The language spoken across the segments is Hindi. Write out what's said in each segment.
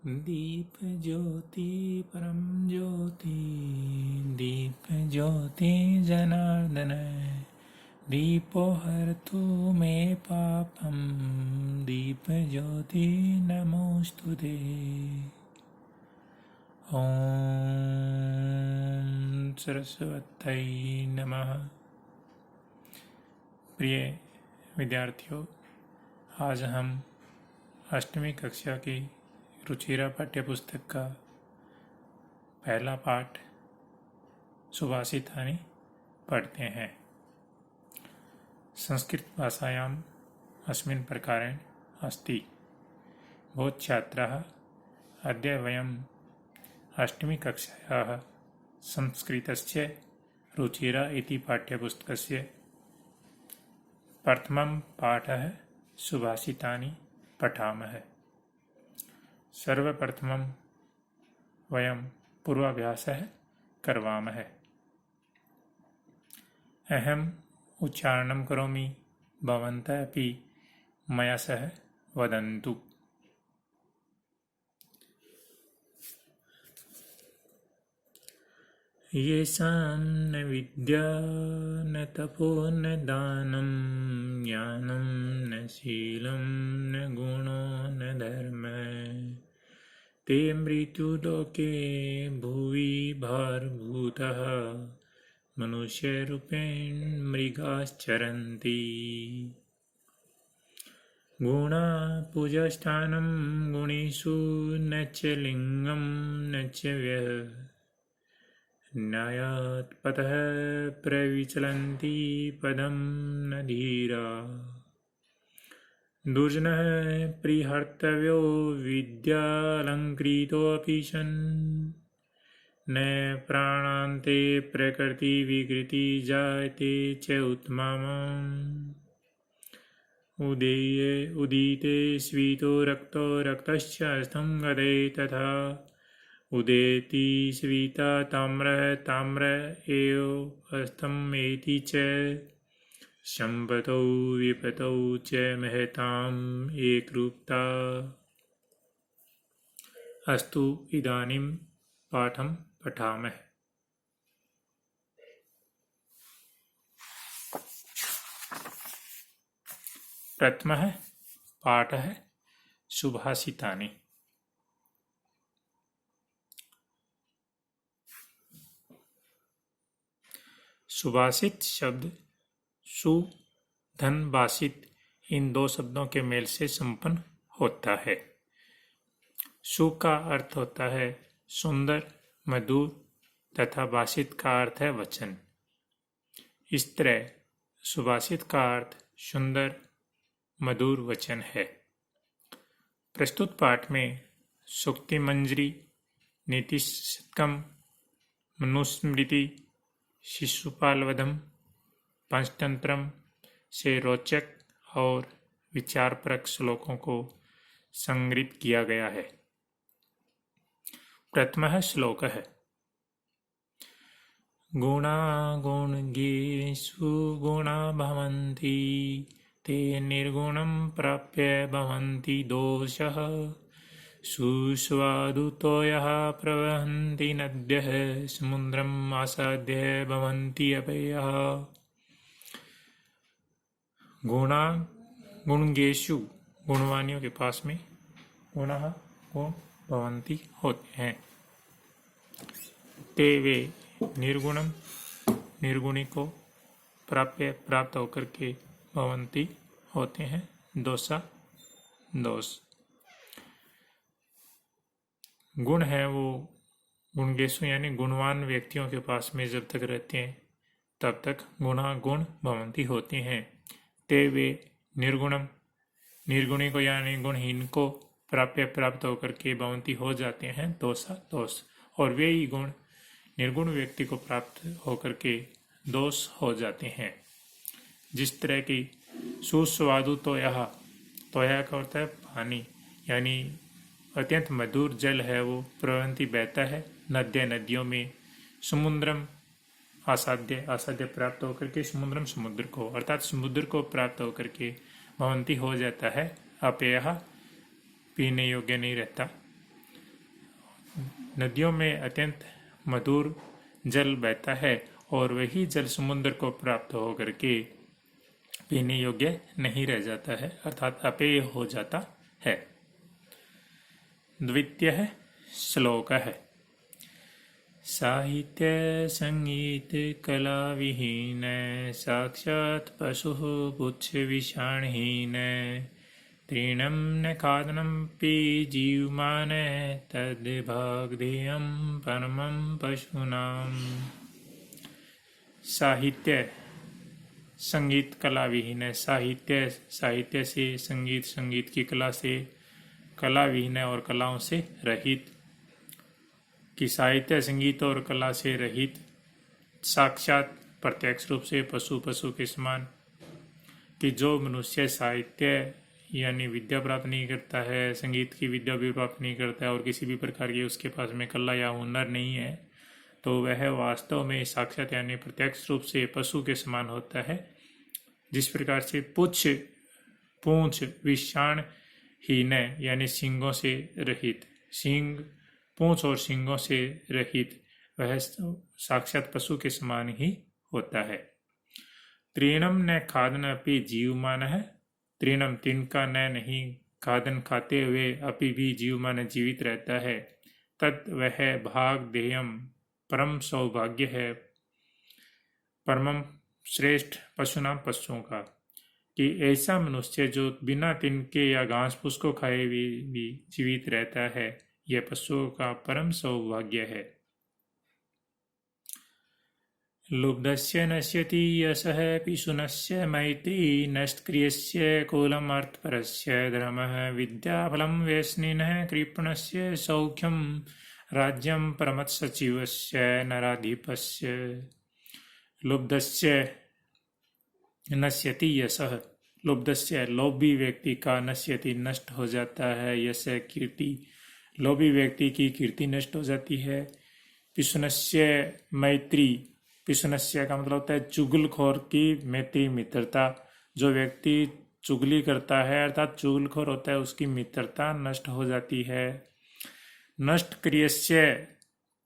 दीप ज्योति परम ज्योति, दीप ज्योति जनार्दन, दीपो हरतु मे पापम, दीप ज्योति नमोस्तुते। ओम सरस्वत्यै नमः। प्रिय विद्यार्थियों, आज हम 8वीं कक्षा की रुचिरा पाठ्यपुस्तक का पहला पाठ सुभाषितानि पढ़ते हैं। संस्कृत भाषायाम् अस्मिन् प्रकारेण अस्ति। भवत् छात्राः, अद्य वयम् 8वीं कक्षायाः संस्कृतस्य रुचिरा इति पाठ्यपुस्तकस्य प्रथमं पाठः सुभाषितानि पठामः। सर्वप्रथमं वयं पूर्वाभ्यासः करवामः। अहम् उच्चारणं करोमि, भवन्तः अपि मया सह वदन्तु। येषां न विद्या न तपो न दानं, ज्ञानं न शीलं न गुणो न धर्मः, ते मृत्युलोके भुवि भारभूताः, मनुष्यरूपेण मृगाश्चरन्ति। गुणा पूजास्थानं गुणेषु न च लिङ्गं न च व्ययः, न्यायात् पतः प्रविचलन्ति पदं न धीरा। दुर्जनः परिहर्तव्यो विद्यालङ्कृतोऽपि सन्, न प्राणान्ते प्रकृतिविकृति जायते च उत्तमम्। उदिते स्वीतो रक्तो रक्तश्च हस्तं गदे तथा, उदेति स्वीता ताम्रः ताम्र एव हस्तम् एति च, सम्पतौ विपतौ च महताम् एकरूपता। अस्तु, इदानीं पाठं पठामः। प्रथमः पाठः सुभाषितानि। सुभाषित शब्द सु धन भाषित इन दो शब्दों के मेल से संपन्न होता है। सु का अर्थ होता है सुंदर, मधुर तथा भाषित का अर्थ है वचन। इस तरह सुभाषित का अर्थ सुंदर मधुर वचन है। प्रस्तुत पाठ में सूक्ति मंजरी, नीति शतकम, मनुस्मृति, शिशुपाल वधम, पंचतंत्रम से रोचक और विचारपरक श्लोकों को संग्रहित किया गया है। प्रथमः श्लोक है, गुणा गुणगेषु गुणा भवन्ति, ते निर्गुणं प्राप्य भवन्ति दोषः, सुस्वादुतोयः प्रवहन्ति नद्यः, समुद्रम् आसाद्य भवन्ति अपयः। गुणा गुणगेषु, गुणवानियों के पास में गुणः गुण भवन्ति होते हैं। ते वे निर्गुणम, निर्गुणी को प्राप्त होकर के भवन्ति होते हैं, दोषा दोष। गुण है वो गुणगेशु यानी गुणवान व्यक्तियों के पास में जब तक रहते हैं तब तक गुणा गुण भवंती होते हैं। ते वे निर्गुणम, निर्गुणी को यानी गुणहीन को प्राप्त होकर के भवंती हो जाते हैं, दोषा दोष। और वे ही गुण निर्गुण व्यक्ति को प्राप्त होकर के दोष हो जाते हैं। जिस तरह की सुस्वादु तोयः, तोयः का होता है पानी, यानी अत्यंत मधुर जल है वो प्रवहन्ति बहता है नद्य नदियों में, समुद्रम आसाद्य, आसाद्य प्राप्त होकर के समुद्रम समुद्र को, अर्थात समुद्र को प्राप्त होकर के भवंती हो जाता है, अपेयः पीने योग्य नहीं रहता। नदियों में अत्यंत मधुर जल बहता है और वही जल समुद्र को प्राप्त होकर के पीने योग्य नहीं रह जाता है, अर्थात अपेय हो जाता है। द्वितीय श्लोक है। साहित्य संगीत कला विहीन साक्षात् पशुः पुच्छ विषाणहीन तृणं न खादनमपि जीवमान तद्भागधेयं परमं पशूनाम्। साहित्य संगीत कला विहीन है। साहित्य से संगीत की कला से, कला विहीन और कलाओं से रहित, कि साहित्य संगीत और कला से रहित, साक्षात प्रत्यक्ष रूप से पशु के समान, कि जो मनुष्य साहित्य यानी विद्या प्राप्त नहीं करता है, संगीत की विद्या भी प्राप्त नहीं करता है और किसी भी प्रकार की उसके पास में कला या हुनर नहीं है, तो वह वास्तव में साक्षात यानी प्रत्यक्ष रूप से पशु के समान होता है। जिस प्रकार से पूंछ विषाण हीन यानी सींगों से रहित, पूंछ और सींगों से रहित वह साक्षात पशु के समान ही होता है। तृणम न खादन अपि जीवमान है। तृणम तिनका न नहीं, खादन खाते हुए अपि भी जीवमान जीवित रहता है। तत् वह भाग देयम परम सौभाग्य है, परमम श्रेष्ठ पशुनाम पशुओं का, कि ऐसा मनुष्य जो बिना तिनके या घास फूस को खाए भी जीवित रहता है, यह पशुओं का परम सौभाग्य है। लुब्धस्य नश्यति यशः पिशुनस्य मैत्री नष्टक्रियस्य कुलमर्थपरस्य धर्मः विद्याफलं व्यसनिनः कृपणस्य सौख्यं राज्यं परमत्सचिवस्य नराधिपस्य। लुब्धस्य नश्यति यशः, लुब्धस्य लोभी व्यक्ति का, नश्यति नष्ट हो जाता है, यश कीर्ति, लोभी व्यक्ति की कीर्ति नष्ट हो जाती है। पिशुनस्य मैत्री, पिशुनस्य का मतलब होता है चुगलखोर की मैत्री मित्रता। जो व्यक्ति चुगली करता है अर्थात चुगलखोर होता है, उसकी मित्रता नष्ट हो जाती है। नष्ट क्रियस्य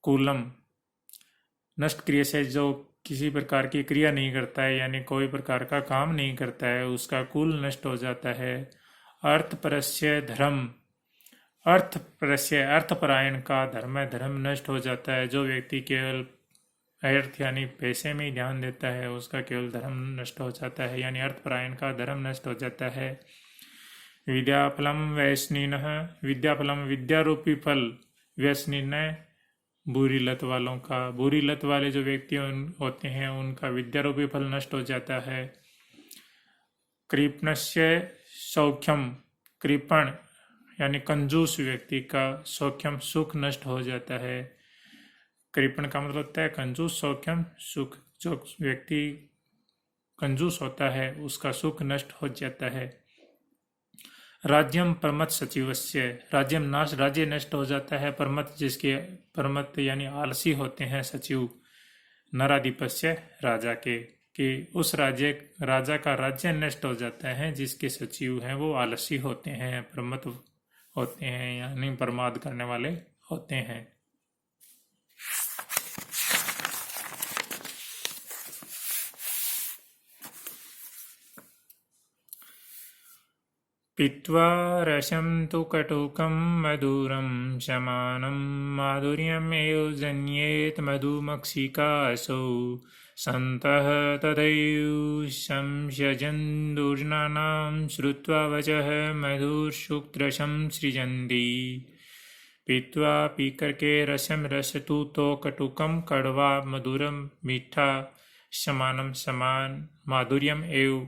कुलम, नष्ट क्रिय से जो किसी प्रकार की क्रिया नहीं करता है यानी कोई प्रकार का काम नहीं करता है, उसका कुल नष्ट हो जाता है। अर्थपरस्य धर्म, अर्थपरस्य अर्थपरायण का धर्म नष्ट हो जाता है। जो व्यक्ति केवल अर्थ यानी पैसे में ही ध्यान देता है, उसका केवल धर्म नष्ट हो जाता है, यानी अर्थपरायण का धर्म नष्ट हो जाता है। विद्याफलम व्यसनिनः, विद्याफलम विद्यारूपी फल, व्यसनिन बुरी लत वालों का, बुरी लत वाले जो व्यक्ति होते हैं उनका विद्यारूपी फल नष्ट हो जाता है। कृपणस्य सौख्यम, कृपण यानी कंजूस व्यक्ति का सौख्यम सुख नष्ट हो जाता है। कृपण का मतलब होता है कंजूस, सौख्यम सुख, जो व्यक्ति कंजूस होता है उसका सुख नष्ट हो जाता है। राज्यम परमत सचिवस्य, राज्यम नाश, राज्य नष्ट हो जाता है। परमत, जिसके परमत यानी आलसी होते हैं सचिव, नराधिपस्य राजा के, कि उस राजा का राज्य नष्ट हो जाता है जिसके सचिव हैं वो आलसी होते हैं, परमत होते हैं यानी प्रमाद करने वाले होते हैं। पीत्वा रसं तु कटुकं मधुरं समानं माधुर्यमेव जन्येत मधुमक्षिकासौ सन्तः तथैव संस्यजन् दुर्जनानां श्रुत्वा वचः मधुरशुक्त्रसं सृजन्ति। पीत्वा पी करके रसम, रस तु तो कटुकम कड़वा, मधुरम मीठा, समानम समान, माधुर्यम एव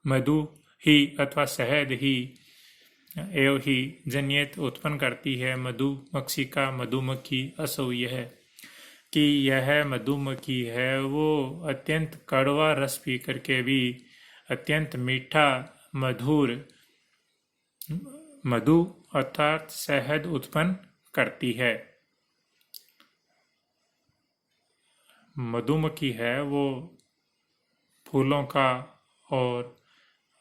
मधु ही अथवा शहद ही, एव ही जन्यत उत्पन्न करती है मधुमक्षिका मधुमक्खी, असौ यह, कि यह मधुमक्खी है वो अत्यंत कड़वा रस पी करके भी अत्यंत मीठा मधुर मधु अर्थात शहद उत्पन्न करती है। मधुमक्खी है वो फूलों का और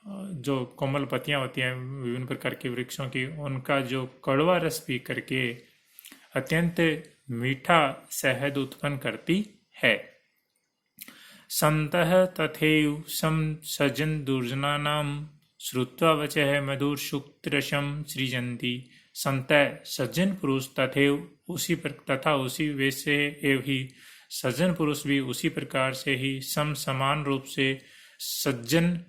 जो कोमल पत्तियां होती हैं विभिन्न प्रकार के वृक्षों की, उनका जो कड़वा रस पी करके अत्यंत मीठा शहद उत्पन्न करती है। संतः तथैव सज्जन दुर्जनानां श्रुत्वा वचः मधुरशुक्तरसं सृजन्ति। संत सज्जन पुरुष तथा उसी वैसे एवं ही सज्जन पुरुष भी उसी प्रकार से ही समान रूप से सज्जन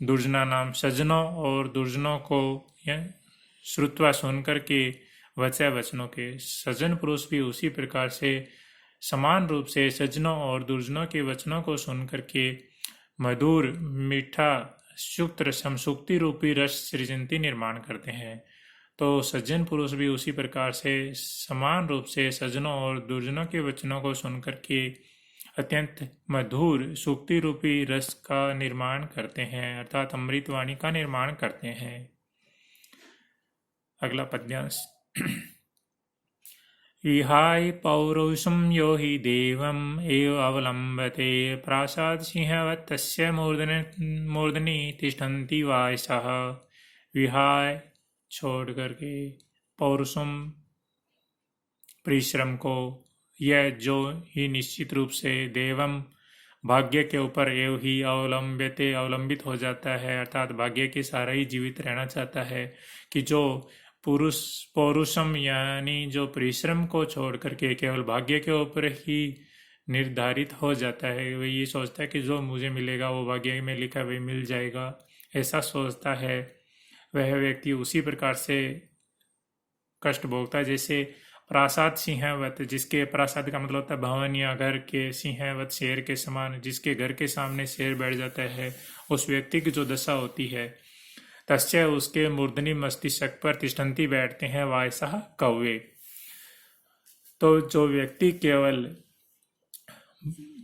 दुर्जना नाम सज्जनों और दुर्जनों को श्रुत्वा सुन करके वचनों के सज्जन पुरुष भी उसी प्रकार से समान रूप से सज्जनों और दुर्जनों के वचनों को सुन करके मधुर मीठा सुक्त रसम सुक्ति रूपी रस सृजंती निर्माण करते हैं। तो सज्जन पुरुष भी उसी प्रकार से समान रूप से सज्जनों और दुर्जनों के वचनों को सुन करके अत्यंत मधुर सुक्ति रूपी रस का निर्माण करते हैं, अर्थात अमृतवाणी का निर्माण करते हैं। अगला पद्यांश। विहाय पौरुषं यो हि देवम् एव अवलम्बते प्रासाद सिंहवत् तस्य मूर्धनि तिष्ठन्ति वायसः। विहाय छोड़ करके पौरुषम परिश्रम को, यह जो ही निश्चित रूप से देवम भाग्य के ऊपर एवं ही अवलंबित हो जाता है, अर्थात भाग्य के सारा ही जीवित रहना चाहता है कि जो पुरुष पौरुषम यानी जो परिश्रम को छोड़ करके केवल भाग्य के ऊपर ही निर्धारित हो जाता है, वह ये सोचता है कि जो मुझे मिलेगा वो भाग्य में लिखा वही मिल जाएगा, ऐसा सोचता है, वह व्यक्ति उसी प्रकार से कष्ट भोगता है जैसे प्रासाद सिंहवत, जिसके प्रासाद का मतलब होता है भवन या घर के, सिंहवत शेर के समान, जिसके घर के सामने शेर बैठ जाता है, उस व्यक्ति की जो दशा होती है। तस्य उसके मूर्धनि मस्तिष्क पर तिष्ठन्ति बैठते हैं वायसः कौवे। तो जो व्यक्ति केवल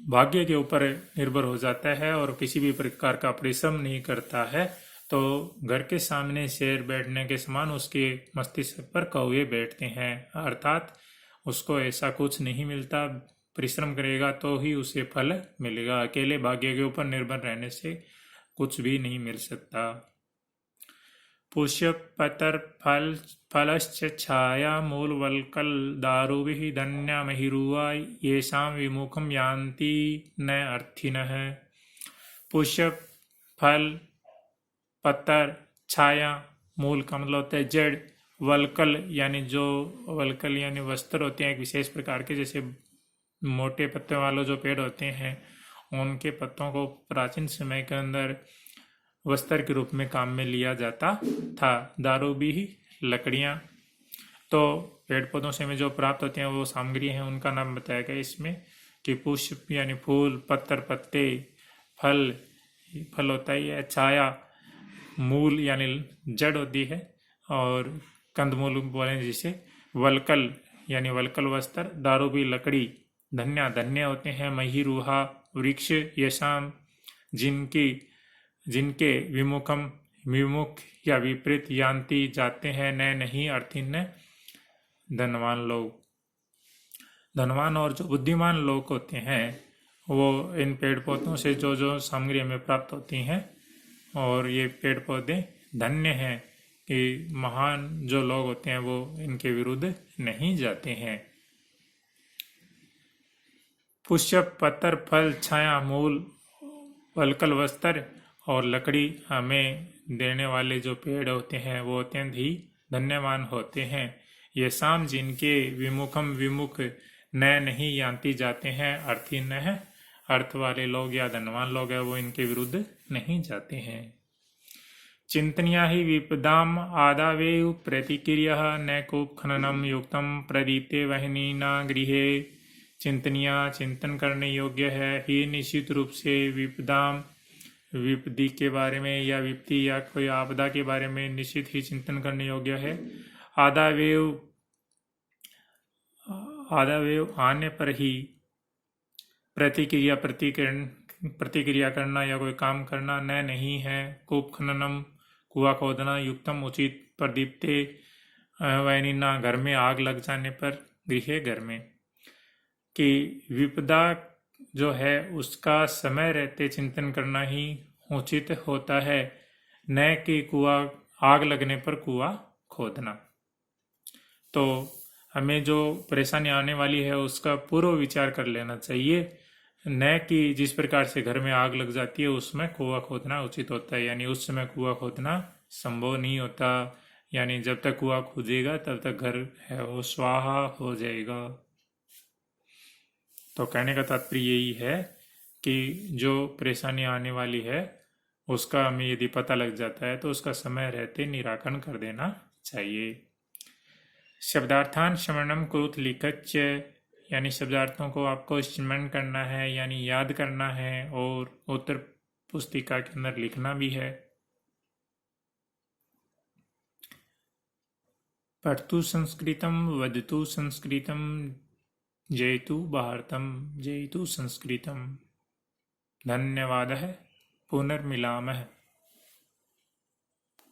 भाग्य के ऊपर निर्भर हो जाता है और किसी भी प्रकार का परिश्रम नहीं करता है, तो घर के सामने शेर बैठने के समान उसके मस्तिष्क पर कौवे बैठते हैं, अर्थात उसको ऐसा कुछ नहीं मिलता, परिश्रम करेगा तो ही उसे फल मिलेगा, अकेले भाग्य के ऊपर निर्भर रहने से कुछ भी नहीं मिल सकता। पुष्य पतर फल फलश्च छाया मूल वल्कल दारुभिः धन्या महिरुआ येषां विमुखम यान्ति न अर्थिनः। पुष्य फल पत्तर छाया मूल का मतलब होता है जड़, वल्कल यानी वस्त्र होते हैं एक विशेष प्रकार के, जैसे मोटे पत्ते वाले जो पेड़ होते हैं उनके पत्तों को प्राचीन समय के अंदर वस्त्र के रूप में काम में लिया जाता था। दारू भी लकड़ियाँ, तो पेड़ पौधों से हमें जो प्राप्त होते हैं वो सामग्री हैं, उनका नाम बताया गया इसमें कि पुष्प यानी फूल, पत्तर पत्ते, फल होता है, छाया मूल यानी जड़ होती है, और कंदमूल बोले जिसे, वल्कल यानी वल्कल वस्त्र, दारू भी लकड़ी, धन्य होते हैं महिरूहा वृक्ष, यशाम जिनके विमुख या विपरीत यान्ति जाते हैं, न नहीं अर्थिन धनवान लोग। धनवान और जो बुद्धिमान लोग होते हैं वो इन पेड़ पौधों से जो सामग्री हमें प्राप्त होती हैं, और ये पेड़ पौधे धन्य हैं कि महान जो लोग होते हैं वो इनके विरुद्ध नहीं जाते हैं। पुष्य पत्तर फल छाया मूल वल्कल वस्त्र और लकड़ी हमें देने वाले जो पेड़ होते हैं वो अत्यंत ही धन्यवान होते हैं। ये शाम जिनके विमुख न नहीं यान्ति जाते हैं, अर्थी न है, अर्थ वाले लोग या धनवान लोग हैं वो इनके विरुद्ध नहीं जाते हैं। चिंतनिया ही विपदाम आदावेव प्रतिक्रिया न कूप खननम युक्तम प्रदीप्ते वहनी न गृहे। चिंतनिया चिंतन करने योग्य है ही निश्चित रूप से विपदाम विपदी के बारे में या विपत्ति या कोई आपदा के बारे में निश्चित ही चिंतन करने योग्य है। आदावेव आने पर ही प्रतिक्रिया करना या कोई काम करना न नहीं है। कूप खननम कुआ खोदना, युक्तम उचित, प्रदीप्ते वैनिना घर में आग लग जाने पर, गृह घर में, कि विपदा जो है उसका समय रहते चिंतन करना ही उचित होता है, न कि कुआ आग लगने पर कुआ खोदना। तो हमें जो परेशानी आने वाली है उसका पूर्व विचार कर लेना चाहिए, न कि जिस प्रकार से घर में आग लग जाती है उसमें कुआं खोदना उचित होता है। यानी उस समय कुआं खोदना संभव नहीं होता, यानी जब तक कुआं खोदेगा तब तक घर है वो स्वाहा हो जाएगा। तो कहने का तात्पर्य यही है कि जो परेशानी आने वाली है उसका हमें यदि पता लग जाता है तो उसका समय रहते निराकरण कर देना चाहिए। शब्दार्थान स्मरणम कुरुत लिखच, यानी शब्दार्थों को आपको स्मरण करना है यानी याद करना है और उत्तर पुस्तिका के अंदर लिखना भी है। पठतु संस्कृतम वदतु संस्कृतम जयतु भारतम जयतु संस्कृतम। धन्यवादः, पुनर्मिलामः।